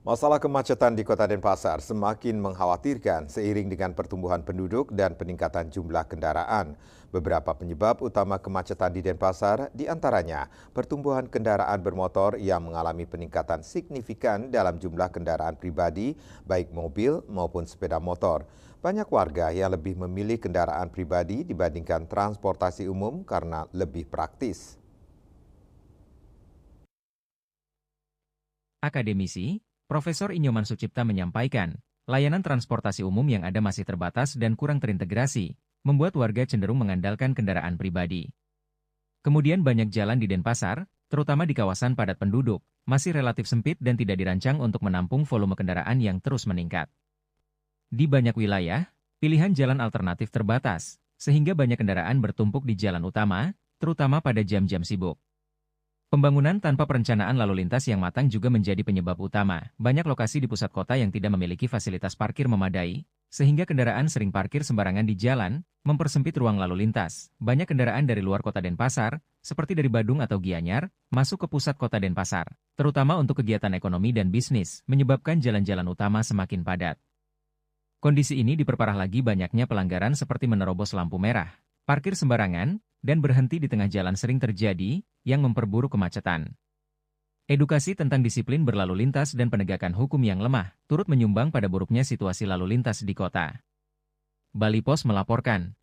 Masalah kemacetan di Kota Denpasar semakin mengkhawatirkan seiring dengan pertumbuhan penduduk dan peningkatan jumlah kendaraan. Beberapa penyebab utama kemacetan di Denpasar diantaranya pertumbuhan kendaraan bermotor yang mengalami peningkatan signifikan dalam jumlah kendaraan pribadi, baik mobil maupun sepeda motor. Banyak warga yang lebih memilih kendaraan pribadi dibandingkan transportasi umum karena lebih praktis. Akademisi, Profesor Inyoman Sucipta menyampaikan, layanan transportasi umum yang ada masih terbatas dan kurang terintegrasi, membuat warga cenderung mengandalkan kendaraan pribadi. Kemudian banyak jalan di Denpasar, terutama di kawasan padat penduduk, masih relatif sempit dan tidak dirancang untuk menampung volume kendaraan yang terus meningkat. Di banyak wilayah, pilihan jalan alternatif terbatas, sehingga banyak kendaraan bertumpuk di jalan utama, terutama pada jam-jam sibuk. Pembangunan tanpa perencanaan lalu lintas yang matang juga menjadi penyebab utama. Banyak lokasi di pusat kota yang tidak memiliki fasilitas parkir memadai, sehingga kendaraan sering parkir sembarangan di jalan, mempersempit ruang lalu lintas. Banyak kendaraan dari luar kota Denpasar, seperti dari Badung atau Gianyar, masuk ke pusat kota Denpasar, terutama untuk kegiatan ekonomi dan bisnis, menyebabkan jalan-jalan utama semakin padat. Kondisi ini diperparah lagi banyaknya pelanggaran seperti menerobos lampu merah, parkir sembarangan, dan berhenti di tengah jalan sering terjadi, yang memperburuk kemacetan. Edukasi tentang disiplin berlalu lintas dan penegakan hukum yang lemah, turut menyumbang pada buruknya situasi lalu lintas di kota. Bali Pos melaporkan,